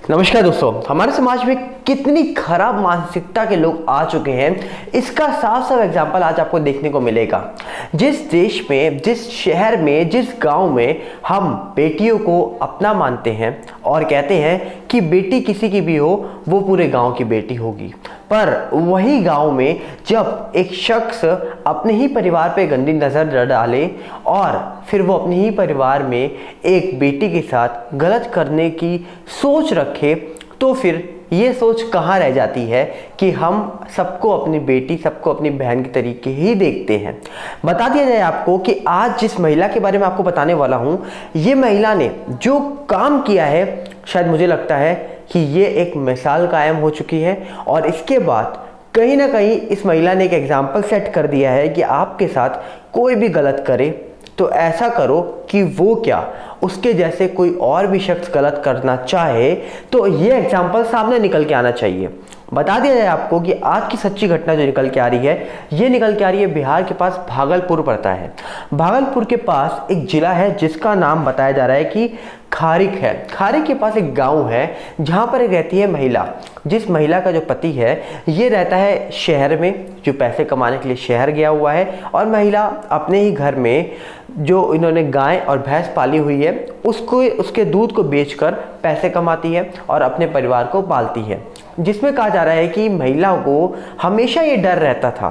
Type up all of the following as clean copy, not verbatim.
नमस्कार दोस्तों, हमारे समाज में कितनी खराब मानसिकता के लोग आ चुके हैं, इसका साफ साफ एग्जाम्पल आज आपको देखने को मिलेगा। जिस देश में, जिस शहर में, जिस गांव में हम बेटियों को अपना मानते हैं और कहते हैं कि बेटी किसी की भी हो वो पूरे गांव की बेटी होगी, पर वही गांव में जब एक शख्स अपने ही परिवार पे गंदी नज़र डाले और फिर वो अपने ही परिवार में एक बेटी के साथ गलत करने की सोच रखे, तो फिर ये सोच कहाँ रह जाती है कि हम सबको अपनी बेटी, सबको अपनी बहन के तरीके ही देखते हैं। बता दिया जाए आपको कि आज जिस महिला के बारे में आपको बताने वाला हूँ, ये महिला ने जो काम किया है, शायद मुझे लगता है कि ये एक मिसाल कायम हो चुकी है। और इसके बाद कहीं ना कहीं इस महिला ने एक एग्जाम्पल सेट कर दिया है कि आपके साथ कोई भी गलत करे तो ऐसा करो कि वो क्या, उसके जैसे कोई और भी शख्स गलत करना चाहे तो ये एग्जाम्पल सामने निकल के आना चाहिए। बता दिया जाए आपको कि आज की सच्ची घटना जो निकल के आ रही है, ये निकल के आ रही है बिहार के पास भागलपुर पड़ता है। भागलपुर के पास एक जिला है जिसका नाम बताया जा रहा है कि खारिक है। खारिक के पास एक गांव है जहां पर रहती है महिला। जिस महिला का जो पति है ये रहता है शहर में, जो पैसे कमाने के लिए शहर गया हुआ है, और महिला अपने ही घर में जो इन्होंने गाय और भैंस पाली हुई है उसको, उसके दूध को बेचकर पैसे कमाती है और अपने परिवार को पालती है। जिसमें कहा जा रहा है कि महिला को हमेशा ये डर रहता था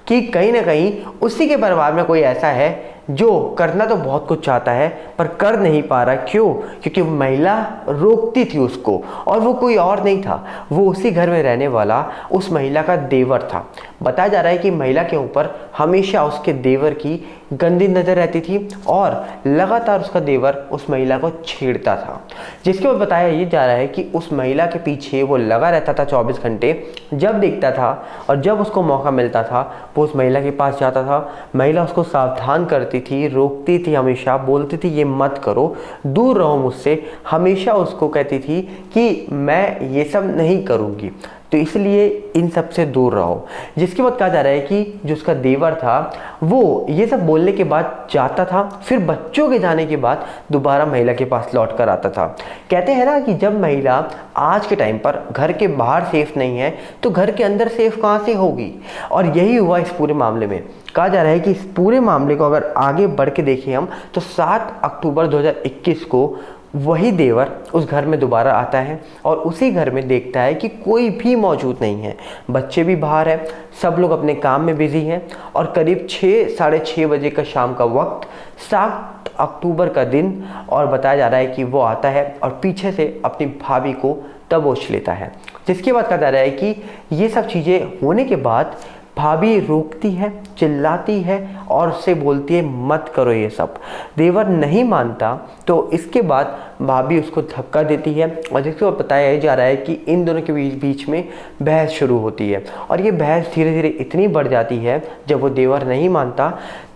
कि कहीं ना कहीं उसी के परिवार में कोई ऐसा है जो करना तो बहुत कुछ चाहता है पर कर नहीं पा रहा। क्यों? क्योंकि महिला रोकती थी उसको, और वो कोई और नहीं था, वो उसी घर में रहने वाला उस महिला का देवर था। बताया जा रहा है कि महिला के ऊपर हमेशा उसके देवर की गंदी नज़र रहती थी और लगातार उसका देवर उस महिला को छेड़ता था। जिसके बाद बताया ये जा रहा है कि उस महिला के पीछे वो लगा रहता था 24 घंटे। जब देखता था और जब उसको मौका मिलता था वो उस महिला के पास जाता था। महिला उसको सावधान करती थी, रोकती थी, हमेशा बोलती थी ये मत करो, दूर रहो मुझसे। हमेशा उसको कहती थी कि मैं ये सब नहीं करूँगी, तो इसलिए इन सब से दूर रहो। जिसके बाद कहा जा रहा है कि जो उसका देवर था वो ये सब बोलने के बाद जाता था, फिर बच्चों के जाने के बाद दोबारा महिला के पास लौट कर आता था। कहते हैं ना कि जब महिला आज के टाइम पर घर के बाहर सेफ नहीं है तो घर के अंदर सेफ कहाँ से होगी। और यही हुआ इस पूरे मामले में। कहा जा रहा है कि इस पूरे मामले को अगर आगे बढ़ के देखें हम तो 7 अक्टूबर 2021 को वही देवर उस घर में दोबारा आता है और उसी घर में देखता है कि कोई भी मौजूद नहीं है, बच्चे भी बाहर हैं, सब लोग अपने काम में बिजी हैं। और करीब 6 साढ़े 6 बजे का शाम का वक्त, 7 अक्टूबर का दिन, और बताया जा रहा है कि वो आता है और पीछे से अपनी भाभी को दबोच लेता है। जिसके बाद कहा जा रहा है कि ये सब चीज़ें होने के बाद भाभी रोकती है, चिल्लाती है और उससे बोलती है मत करो ये सब। देवर नहीं मानता तो इसके बाद भाभी उसको धक्का देती है और जिसके बाद बताया जा रहा है कि इन दोनों के बीच में बहस शुरू होती है। और ये बहस धीरे धीरे इतनी बढ़ जाती है, जब वो देवर नहीं मानता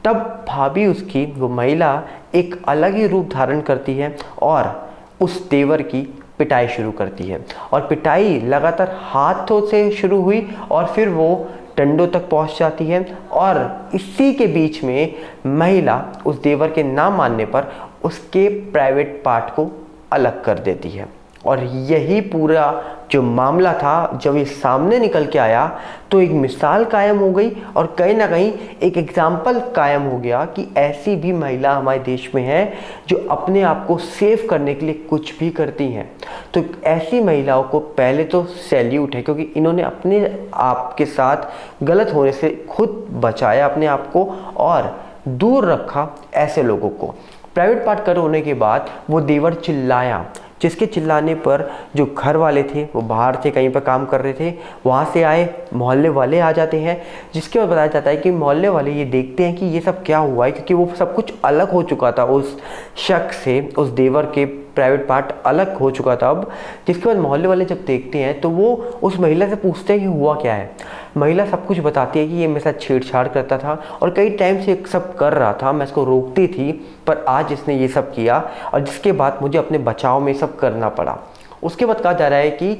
तब भाभी उसकी, वो महिला एक अलग ही रूप धारण करती है और उस देवर की पिटाई शुरू करती है। और पिटाई लगातार हाथों से शुरू हुई और फिर वो डंडों तक पहुंच जाती है। और इसी के बीच में महिला उस देवर के ना मानने पर उसके प्राइवेट पार्ट को अलग कर देती है। और यही पूरा जो मामला था, जब ये सामने निकल के आया तो एक मिसाल कायम हो गई और कहीं ना कहीं एक एग्जाम्पल कायम हो गया कि ऐसी भी महिला हमारे देश में है जो अपने आप को सेव करने के लिए कुछ भी करती हैं। तो ऐसी महिलाओं को पहले तो सैल्यूट है, क्योंकि इन्होंने अपने आप के साथ गलत होने से खुद बचाया अपने आप को और दूर रखा ऐसे लोगों को। प्राइवेट पार्ट कर होने के बाद वो देवर चिल्लाया, जिसके चिल्लाने पर जो घर वाले थे वो बाहर थे, कहीं पर काम कर रहे थे, वहाँ से आए, मोहल्ले वाले आ जाते हैं। जिसके बाद बताया जाता है कि मोहल्ले वाले ये देखते हैं कि ये सब क्या हुआ है, क्योंकि वो सब कुछ अलग हो चुका था उस शख्स से, उस देवर के प्राइवेट पार्ट अलग हो चुका था अब। जिसके बाद मोहल्ले वाले जब देखते हैं तो वो उस महिला से पूछते हैं कि हुआ क्या है। महिला सब कुछ बताती है कि ये मेरे साथ छेड़छाड़ करता था और कई टाइम से सब कर रहा था, मैं इसको रोकती थी, पर आज इसने ये सब किया और जिसके बाद मुझे अपने बचाव में सब करना पड़ा। उसके बाद कहा जा रहा है कि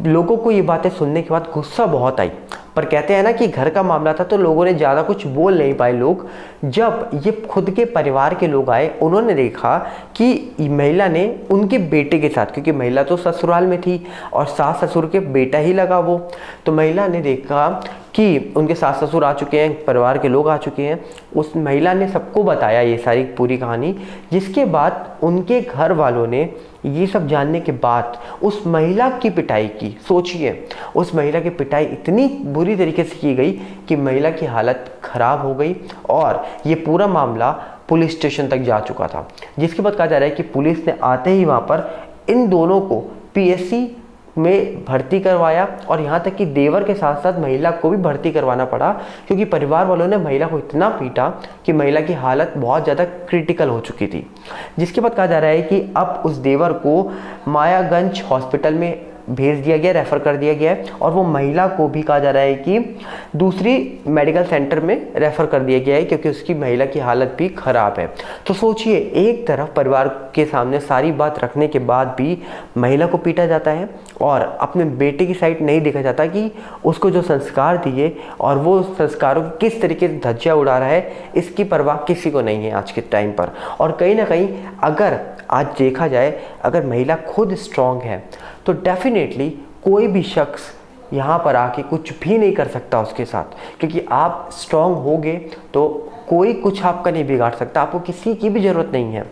लोगों को ये बातें सुनने के बाद गुस्सा बहुत आई, पर कहते हैं ना कि घर का मामला था तो लोगों ने ज़्यादा कुछ बोल नहीं पाए लोग। जब ये खुद के परिवार के लोग आए, उन्होंने देखा कि महिला ने उनके बेटे के साथ, क्योंकि महिला तो ससुराल में थी और सास ससुर के बेटा ही लगा वो, तो महिला ने देखा कि उनके सास ससुर आ चुके हैं, परिवार के लोग आ चुके हैं। उस महिला ने सबको बताया ये सारी पूरी कहानी, जिसके बाद उनके घर वालों ने ये सब जानने के बाद उस महिला की पिटाई की। सोचिए, उस महिला की पिटाई इतनी बुरी तरीके से की गई कि महिला की हालत खराब हो गई और ये पूरा मामला पुलिस स्टेशन तक जा चुका था। जिसके बाद कहा जा रहा है कि पुलिस ने आते ही वहाँ पर इन दोनों को पीएससी में भर्ती करवाया और यहाँ तक कि देवर के साथ साथ महिला को भी भर्ती करवाना पड़ा, क्योंकि परिवार वालों ने महिला को इतना पीटा कि महिला की हालत बहुत ज़्यादा क्रिटिकल हो चुकी थी। जिसके बाद कहा जा रहा है कि अब उस देवर को मायागंज हॉस्पिटल में भेज दिया गया, रेफ़र कर दिया गया है, और वो महिला को भी कहा जा रहा है कि दूसरी मेडिकल सेंटर में रेफ़र कर दिया गया है, क्योंकि उसकी महिला की हालत भी ख़राब है। तो सोचिए, एक तरफ परिवार के सामने सारी बात रखने के बाद भी महिला को पीटा जाता है और अपने बेटे की साइड नहीं देखा जाता कि उसको जो संस्कार दिए और वो संस्कारों को किस तरीके से धज्जियाँ उड़ा रहा है, इसकी परवाह किसी को नहीं है आज के टाइम पर। और कहीं ना कहीं अगर आज देखा जाए, अगर महिला खुद स्ट्रांग है तो डेफिनेटली कोई भी शख्स यहाँ पर आके कुछ भी नहीं कर सकता उसके साथ, क्योंकि आप स्ट्रांग होगे तो कोई कुछ आपका नहीं बिगाड़ सकता, आपको किसी की भी ज़रूरत नहीं है।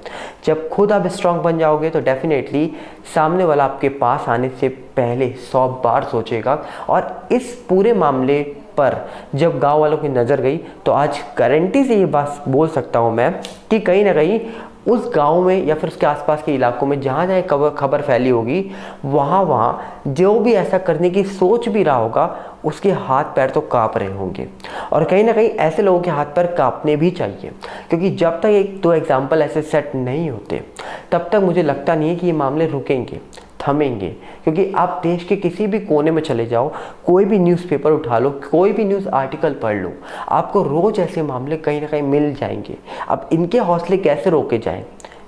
जब खुद आप स्ट्रांग बन जाओगे तो डेफिनेटली सामने वाला आपके पास आने से पहले 100 बार सोचेगा। और इस पूरे मामले पर जब गांव वालों की नज़र गई तो आज गारंटी से ये बात बोल सकता हूँ मैं कि कहीं ना कहीं उस गांव में या फिर उसके आसपास के इलाकों में जहाँ जहाँ खबर फैली होगी, वहाँ जो भी ऐसा करने की सोच भी रहा होगा, उसके हाथ पैर तो काँप रहे होंगे। और कहीं ना कहीं ऐसे लोगों के हाथ पैर काँपने भी चाहिए, क्योंकि जब तक एक दो एग्जाम्पल ऐसे सेट नहीं होते तब तक मुझे लगता नहीं है कि ये मामले रुकेंगे, थमेंगे। क्योंकि आप देश के किसी भी कोने में चले जाओ, कोई भी न्यूज़पेपर उठा लो, कोई भी न्यूज़ आर्टिकल पढ़ लो, आपको रोज़ ऐसे मामले कहीं ना कहीं मिल जाएंगे। अब इनके हौसले कैसे रोके जाएं?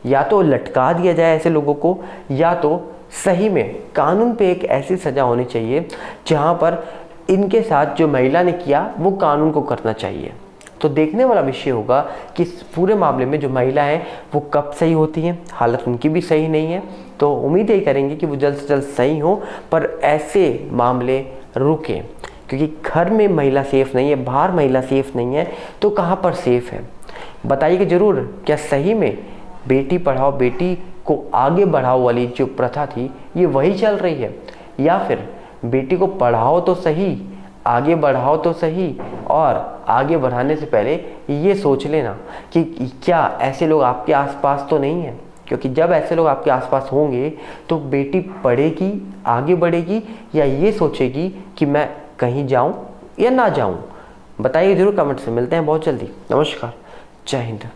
या तो लटका दिया जाए ऐसे लोगों को, या तो सही में कानून पे एक ऐसी सज़ा होनी चाहिए जहाँ पर इनके साथ जो महिला ने किया वो कानून को करना चाहिए। तो देखने वाला विषय होगा कि इस पूरे मामले में जो महिला है वो कब सही होती हैं, हालत उनकी भी सही नहीं है। तो उम्मीद यही करेंगे कि वो जल्द से जल्द सही हो, पर ऐसे मामले रुकें, क्योंकि घर में महिला सेफ़ नहीं है, बाहर महिला सेफ़ नहीं है, तो कहाँ पर सेफ़ है? बताइएगा ज़रूर, क्या सही में बेटी पढ़ाओ बेटी को आगे बढ़ाओ वाली जो प्रथा थी ये वही चल रही है, या फिर बेटी को पढ़ाओ तो सही, आगे बढ़ाओ तो सही, और आगे बढ़ाने से पहले ये सोच लेना कि क्या ऐसे लोग आपके आसपास तो नहीं हैं? क्योंकि जब ऐसे लोग आपके आसपास होंगे तो बेटी पढ़ेगी, आगे बढ़ेगी, या ये सोचेगी कि मैं कहीं जाऊं या ना जाऊं? बताइए जरूर कमेंट से। मिलते हैं बहुत जल्दी। नमस्कार, जय हिंद।